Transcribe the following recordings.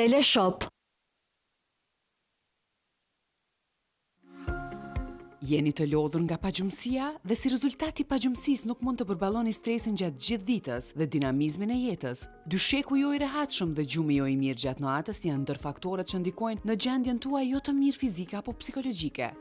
Teleshop. Jeni të lodhur nga pagjumësia dhe si rezultat i pagjumësisë nuk mund të përballoni stresin gjatë gjithë ditës dhe dinamizmin e jetës. Dysheku jo i rehatshëm dhe gjumi jo i mirë gjatë natës janë ndër faktorët që ndikojnë në gjendjen tuaj jo të mirë fizike apo psikologjike.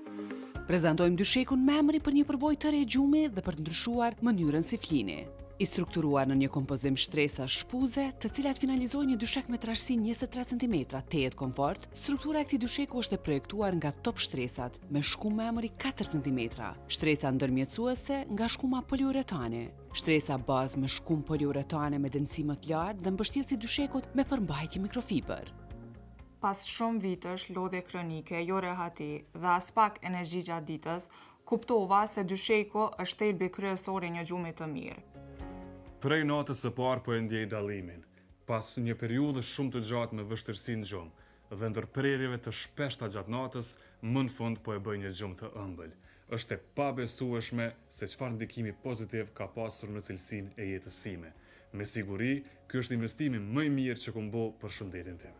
Prezantojmë dyshekun Memory për një përvojë të re gjumi dhe për të ndryshuar mënyrën si flini. I strukturuar në një kompozim shtresa shpuze, të cilat finalizojnë një dyshek me trashësi 23 cm, tejet komfort, struktura e këtij dysheku është e projektuar nga top shtresat, me shkum Memory 4 cm, shtresa ndërmjetësuese nga shkuma poliuretane, shtresa bazë me shkum poliuretane me dënësi më të lartë dhe mbështjellësi dyshekut me përmbajtje mikrofiber. Pas shumë vitësh lodhje kronike, jo rehati dhe as pak energji gjatë ditës, kuptova se dysheku është thelbi kryesor i një gjumi të mirë. Prej natës së parë po e ndjej dallimin. Pas një periudhë shumë të gjatë me vështirësi në gjumë dhe ndërprerjeve të shpeshta gjatë natës, më në fund po e bëj një gjumë të ëmbël. Është e pabesueshme se çfarë ndikimi pozitiv ka pasur në cilësinë e jetës time. Me siguri, ky është investimi më i mirë që kam bërë për shëndetin tim.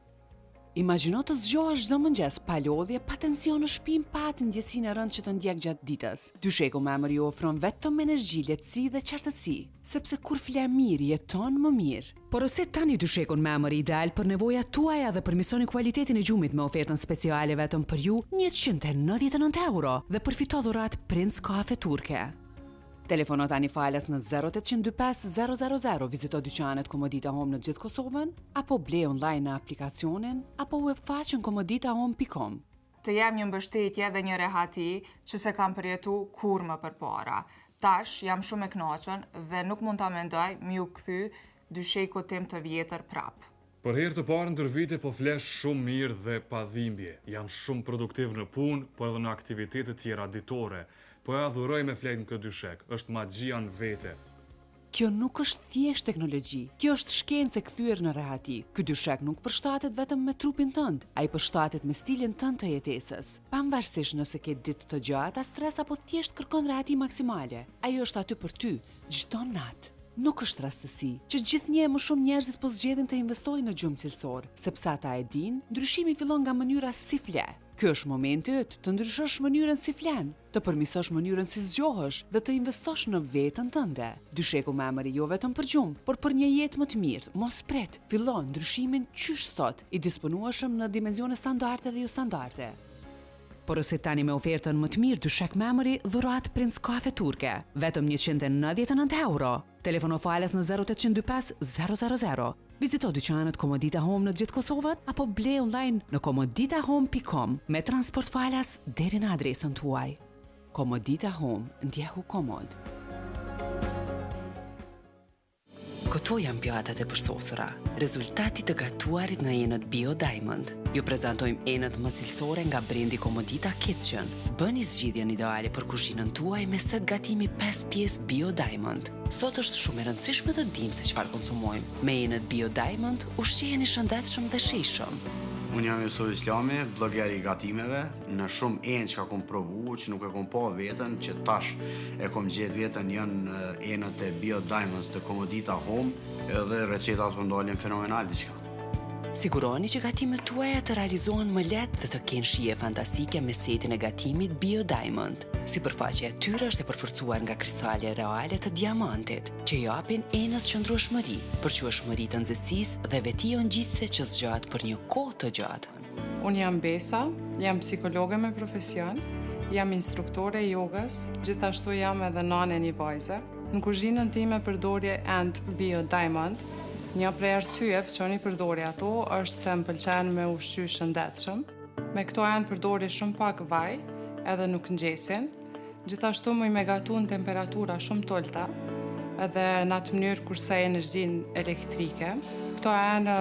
Imagjino të zgjohesh çdo mëngjes pa lodhje, pa tension në shtëpi, pa atë ndjesinë e rëndë që të ndjek gjatë ditës. Dysheku Memory ju ofron vetëm energji, lehtësi dhe qartësi, sepse kur flet mirë jeton më mirë. Porose tani dyshekun Memory ideal për nevojat tuaja dhe përmirësoni cilësitetin e gjumit me ofertën speciale vetëm për ju, 199 euro dhe përfito dhuratë Prince Kafe turke. Telefono tani falas në 0825 000, vizito dyqanet Komodita Home në gjithë Kosovën, apo ble online në aplikacionin, apo webfaqen komoditahome.com. Të jem një mbështetje dhe një rehati që se kam përjetu kur më përpara. Tash jam shumë e kënaqur dhe nuk mund ta mendoj mi u kthy dysheku tim të vjetër prap. Për herë të parë ndër vite po flesh shumë mirë dhe pa dhimbje. Jam shumë produktiv në punë, po edhe në aktivitete tjera ditore. Po e adhuroj me flet në këtë dyshek, është magjia në vete. Kjo nuk është thjesht teknologji, kjo është shkencë e kthyer në rehati. Ky dyshek nuk përshtatet vetëm me trupin tënd, ai përshtatet me stilin tënd të jetesës. Pavarësisht nëse ke ditë të gjata, stres apo thjesht kërkon rehati maksimale, ai është aty për ty çdo natë. Nuk është rastësi që gjithnjë më shumë njerëzit po zgjedhin të investojnë në gjumë cilësor, sepse ata e dinë, ndryshimi fillon nga mënyra si fle. Ky është momenti yt të ndryshosh mënyrën si flen, të përmirësosh mënyrën si zgjohesh dhe të investosh në veten tënde. Dysheku Memory jo vetëm për gjumë, por për një jetë më të mirë. Mos pret, fillon ndryshimin qysh sot, i disponueshëm në dimensione standarde dhe jo standarde. Porose tani me ofertën më të mirë dyshek Memory dhuratë Prince Kafe turke, vetëm 199 euro. Telefono falas në 0825 000. Vizito dyqanet Komodita Home në gjithë Kosovën apo ble online në komoditahome.com me transport falas deri në adresën tuaj. Komodita Home, ndjehu komod. Këto janë pjatat e përsosura, rezultati të gatuarit në enët Bio Diamond. Ju prezantojmë enët më cilësore nga brendi Komodita Kitchen. Bëni zgjidhjen ideale për kuzhinën tuaj me set gatimi 5 pjesë Bio Diamond. Sot është shumë e rëndësishme të dimë se çfarë konsumojmë. Me enët Bio Diamond ushqeheni shëndetshëm dhe shijshëm. Unë jam Jusuf Islami, blogger i gatimeve. Në shumë enë që kom provu, që nuk e kom pa vetën, që tash e kom gjetë vetën janë enët e Bio Diamonds të Komodita Home, edhe recetat po ndalin fenomenal diçka. Siguroni që gatimet tuaja të realizohen më lehtë dhe të kenë shije fantastike me setin e gatimit Bio Diamond. Sipërfaqja e tyre është e përforcuar nga kristale reale të diamantit, që japin enës qëndrueshmëri, përqueshmëri të nxehtësisë dhe veti ngjitse që zgjat për një kohë të gjatë. Unë jam Besa, jam psikologe me profesion, jam instruktore e jogës, gjithashtu jam edhe nane një vajze. Në kuzhinën time përdorje and Bio Diamond. Një prej arsyeve që unë i përdori ato është se më pëlqen me ushqy shëndetshëm. Me këto janë përdori shumë pak vaj, edhe nuk ngjesin. Gjithashtu muj me gatu në temperatura shumë tolta, edhe në atë mënyrë kurse energjinë elektrike. Këto janë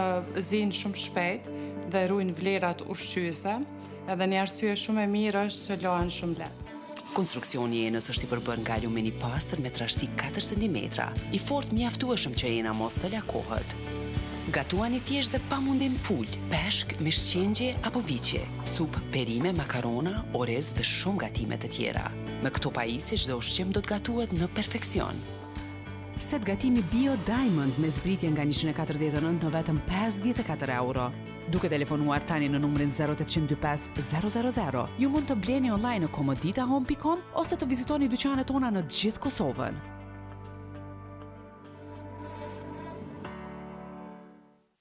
zinë shumë shpejt dhe ruajnë vlerat ushqyese, edhe një arsye shumë e mirë është që lohen shumë lehtë. Konstruksioni i enës është i përbërë nga alumini i pastër me trashësi 4 cm, i fortë mjaftueshëm që ena mos të lakohet. Gatuani thjesht dhe pamundim pulë, peshk, mishqengje apo viqe, supë, perime, makarona, orez dhe shumë gatime të tjera. Me këto pajisje çdo ushqim do të gatuhet në perfeksion. Set gatimi Bio Diamond me zbritje nga 149 në vetëm 54 euro. Duke telefonuar tani në numrin 0825 000, ju mund të bleni online në komoditahome.com ose të vizitoni dyqanet tona në gjithë Kosovën.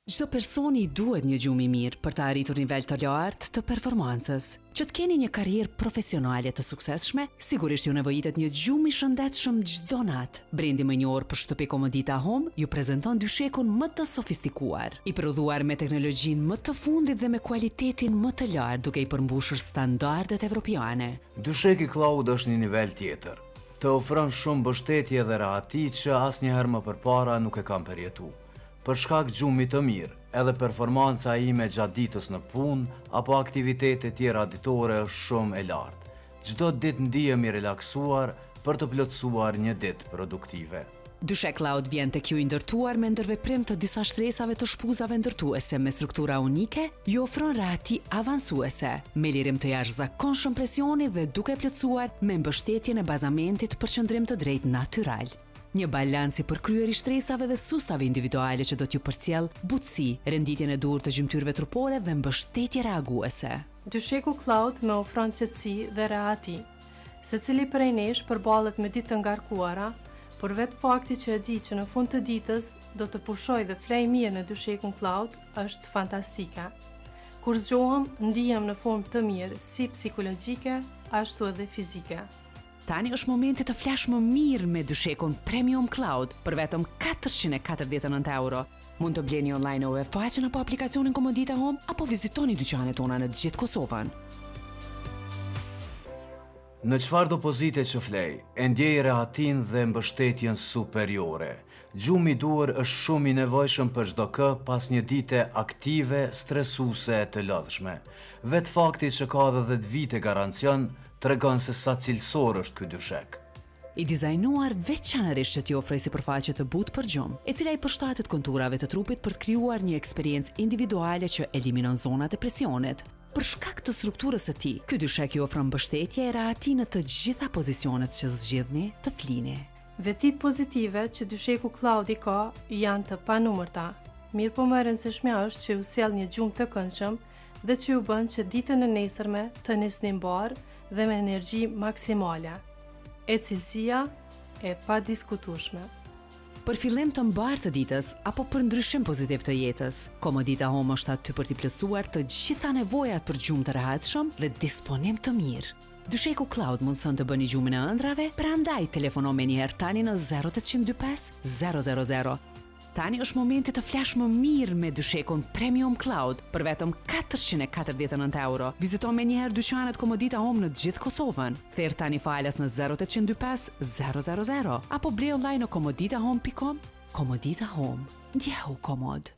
Çdo personi duhet një gjumë i mirë për të arritur nivel të lartë të performancës. Që të keni një karrierë profesionale të suksesshme, sigurisht ju nevojitet një gjumë i shëndetshëm çdo natë. Brendi më njohur për shtëpi Komodita Home ju prezanton dyshekun më të sofistikuar, i prodhuar me teknologjinë më të fundit dhe me kualitetin më të lartë, duke i përmbushur standardet evropiane. Dysheki Cloud është një nivel tjetër. Të ofron shumë mbështetje dhe rahati që asnjëherë më përpara nuk e kam përjetuar. Për shkak gjumit të mirë, edhe performanca ime gjatë ditës në punë apo aktivitete tjera ditore është shumë e lartë. Çdo ditë ndihem i relaksuar për të plotësuar një ditë produktive. Dyshek Cloud vjen tek ju i ndërtuar me ndërveprim të disa shtresave të shpuzave ndërtuese me struktura unike, ju ofron rahati avancuese, me lirim të jashtëzakonshëm presioni dhe duke plotësuar me mbështetjen e bazamentit për qëndrim të drejtë natyral. Një balanci për kryer i shtresave dhe sustave individuale që do t'ju përcjell butësi, renditjen e duhur të gjymtyrëve trupore dhe mbështetje reaguese. Dysheku Cloud më ofron qetësi dhe rahati. Secili prej nesh përballet me ditë të ngarkuara, por vetë fakti që e di që në fund të ditës do të pushoj dhe flej mirë në dyshekun Cloud është fantastike. Kur zgjohem, ndihem në formë të mirë, si psikologjike, ashtu edhe fizike. Tani është momenti të flash më mirë me dyshekun Premium Cloud për vetëm 449 euro. Mund të bleni online në faqen apo aplikacionin Komodita Home apo vizitoni dyqanet tona në gjithë Kosovën. Në çfarëdo pozite që flej, e ndjej rehatin dhe mbështetjen superiore. Gjumi i duhur është shumë i nevojshëm për çdo kë pas një dite aktive, stresuese e të lodhshme. Vetë fakti që ka edhe 10 vite garancion tregon se sa cilësor është ky dyshek. I dizajnuar veçanërisht që t'i ofroj sipërfaqe të butë për gjumë, e cila i përshtatet konturave të trupit për të krijuar një eksperiencë individuale që eliminon zonat e presionit. Për shkak të strukturës së tij, ky dyshek ju ofron mbështetje e rahati në të gjitha pozicionet që zgjidhni të flini. Vetit pozitive që dysheku Cloud i ka janë të panumërta. Mirë po më e rëndësishmja është që ju sjell një gjumë të këndshëm dhe që ju bën që ditën e nesërme të nisni mbar dhe me energji maksimale. E cilësia e pa diskutueshme. Për fillim të mbarë të ditës apo për ndryshim pozitiv të jetës, Komodita Home është aty për t'i plotësuar të gjitha nevojat për gjumë të rehatshëm dhe disponim të mirë. Dysheku Cloud mundson të bëni gjumin e ëndrave, prandaj telefono me njëherë tani në 0825 000. Tani është momenti të flash më mirë me dyshekun Premium Cloud për vetëm 449 euro. Vizito me njëherë dyqanet Komodita Home në gjithë Kosovën. Thirr tani falas në 0825 000 apo blej online në komoditahome.com. Komodita Home, ndjehu komod.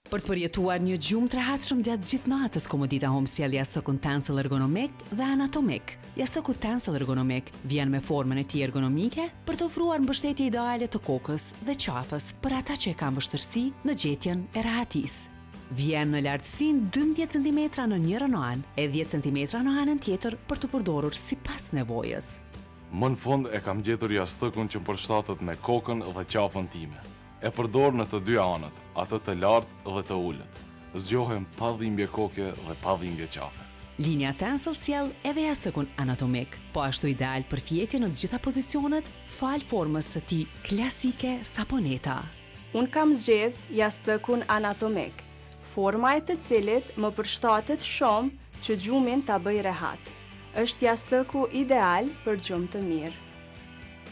Për të përjetuar një gjumë të rehatshëm gjatë gjithë natës, Komodita Home sjell jastokun Tencel ergonomik dhe anatomik. Jastoku Tencel ergonomik vjen me formën e tij ergonomike për të ofruar mbështetje ideale të kokës dhe qafës për ata që e kanë vështirësi në gjetjen e rahatisë. Vjen në lartësinë 12 cm në njërin anë e 10 cm në anën tjetër për të përdorur sipas nevojës. Më në fund e kam gjetur jastokun që përshtatet me kokën dhe qafën time. E përdor në të dy anët, atë të lartë dhe të ullët. Zgjohem pa dhimbje koke dhe pa dhimbje qafe. Linja Tencel sjell edhe jastokun anatomik, po ashtu ideal për fjetje në të gjitha pozicionet, fal formës së tij klasike saponeta. Unë kam zgjedh jastokun anatomik, forma e të cilit më përshtatet shumë që gjumin ta bëj rehat. Është jastoku ideal për gjumë të mirë.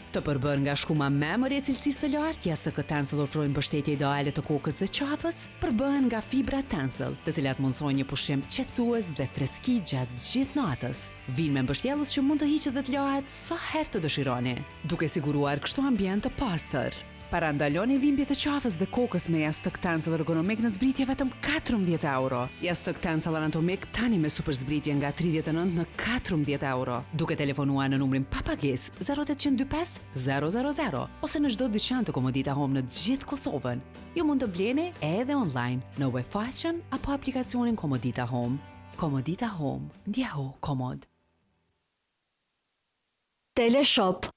Të përbër nga shkuma memori e cilësisë së lartë, jastokët Tencel ofrojnë mbështetje ideale të kokës dhe qafës, përbëhen nga fibra Tencel, të cilat mundsojnë një pushim qetësues dhe freski gjatë gjithë natës. Vinë me mbështjellës që mund të hiqet dhe të lahet sa herë të dëshironi, duke siguruar kështu ambient të pastër. Parandaloni dhimbjet e qafës dhe kokës me jastok Tencel ergonomik në zbritje vetëm 14 euro. Jastok Tencel anatomik tani me super zbritje nga 39 në 14 euro. Duke telefonuar në numrin pa pagesë 0825 000 ose në çdo dyqan të Komodita Home në gjithë Kosovën. Ju mund të bleni edhe online në webfaqen apo aplikacionin Komodita Home. Komodita Home, ndjehu komod. Teleshop.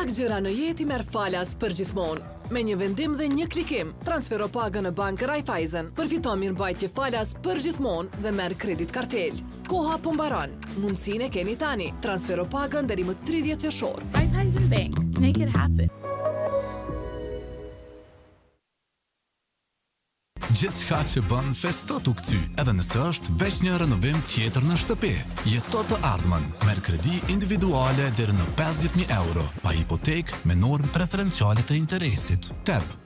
Pak gjëra në jetë i merr falas për gjithmonë. Me një vendim dhe një klikim, transfero pagën në bankë Raiffeisen, përfiton mirëmbajtje falas për gjithmonë dhe merr kredit kartel. Koha po mbaron. Mundësinë e keni tani. Transfero pagën deri më 30 qershor. Raiffeisen Bank. Make it happen. Gjithçka që bën festo t'u kthy, edhe nëse është veç një renovim tjetër në shtëpi. Jeto të ardhmen, merr kredi individuale deri në 50.000 euro, pa hipotekë me normë preferenciale të interesit. TEP.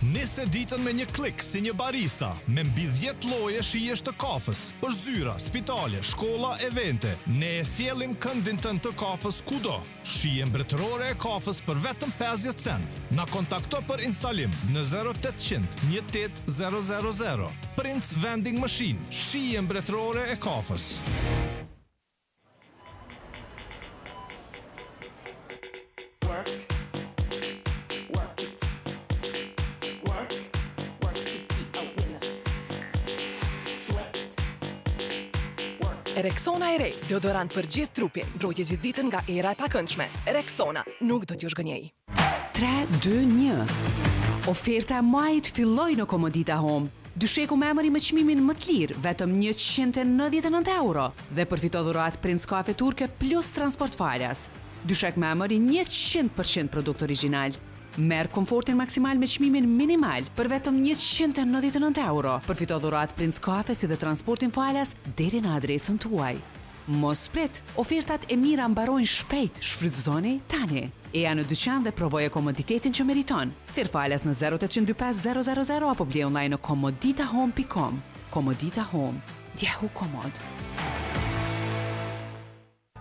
Nise ditën me një klik si një barista, me mbi 10 lloje shijesh të kafës, për zyra, spitale, shkolla, evente. Ne e sjellim këndin tënd të kafës kudo. Shije mbretërore e kafës për vetëm 50 cent. Na kontakto për instalim në 0800 18000. Prince Vending Machine, shije mbretërore e kafës. Rexona e re, deodorant për gjithë trupin, mbrojtje gjithë ditën nga era e pakëndshme. Rexona, nuk do t'ju zhgënjej. 3, 2, 1. Oferta e majit filloi në Komodita Home. Dysheku me emëri me çmimin më të lirë, vetëm 199 euro. Dhe përfito dhuratë Prince Kafe Turke plus transport falas. Dyshek me emëri 100% produkt origjinal. Merr komfortin maksimal me çmimin minimal për vetëm 199 euro. Përfito dhuratë Prince Kafe si dhe transportin falas deri në adresën tuaj. Mos prit, ofertat e mira mbarojnë shpejt, shfrytëzoni tani. Eja në dyqan dhe provoje komoditetin që meriton. Thirr falas në 0825 000 apo blej online në komoditahome.com. Komodita Home, djehu komod.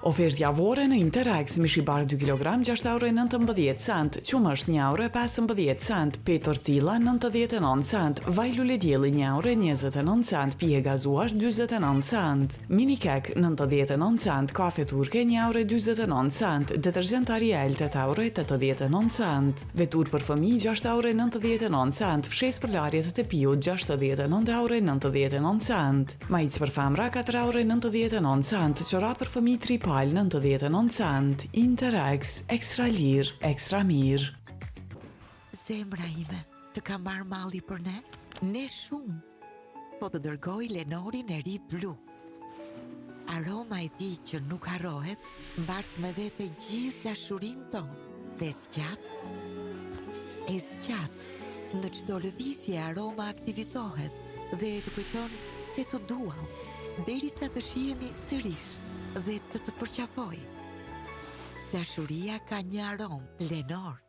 Ofertë javore në Interax, mish i bardh 2 kg 6,19 cent, qumësht 1,15 cent, pe tortilla 99 cent, vaj lule dielli 1,29 cent, pije gazuar 49 cent, mini kek 99 cent, kafe turke 1,29 cent, detergjent Ariel 8,89 cent, vetur për fëmijë 6,99 cent, fshes për larjet të pijut 69,99 cent, majic për femra 4,99 cent, çorap për fëmijë 3 99 cent. Interax, ekstra lirë, ekstra mirë. Zemra ime, të ka marrë malli për ne? Ne shumë. Po të dërgoj Lenorin e ri blu. Aroma e tij që nuk harrohet, mbart me vete gjithë dashurinë tonë. Dhe zgjat. Në çdo lëvizje aroma aktivizohet dhe të kujton se të duam, derisa të shihemi sërish dhe të përqafoj. Dashuria ka një aromë, Lenor.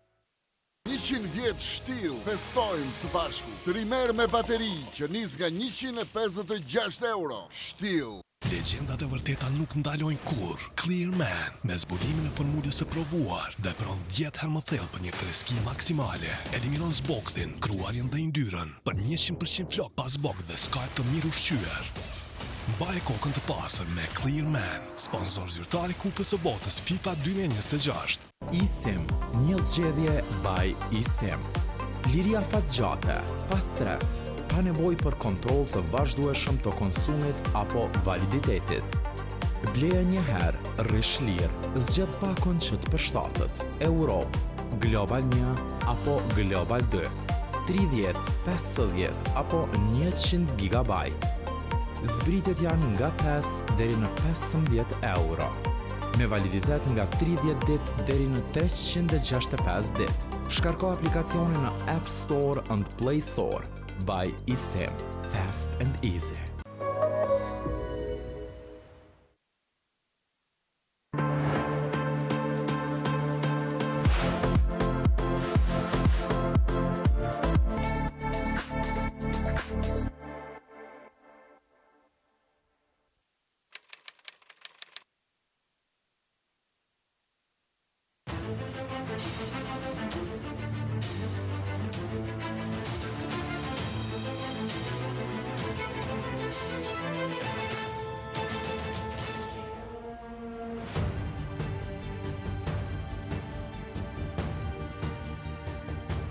100 vjetë shtil, festojnë së bashku. Trimer me bateri që nis nga 156 euro. Shtil. Legjendat e vërteta nuk ndalojnë kur. Clear Man, me zbulimin e formulës së provuar dhe pron 10 herë më thellë për një freski maksimale. Eliminon zbogthin, kruarjen dhe yndyrën për 100% flok pas zbogtë dhe skajp të mirë ushqyer. Mbaj kokën të pastër me Clear Man, sponsor zyrtar i Kupës së Botës FIFA 2026. ISIM, një zgjedhje by ISIM. Liria fatgjate, pa stres, pa nevojë për kontroll të vazhdueshëm të konsumit apo validitetit. Bleje një herë, rish lirë, zgjedh pakon që të përshtatet. Europë, Global 1 apo Global 2, 30, 50 apo 100 gigabajt. Zbritet janë nga 5 deri në 15 euro, me validitet nga 30 dit deri në 365 dit. Shkarko aplikacionin në App Store and Play Store by ISIM. Fast and easy.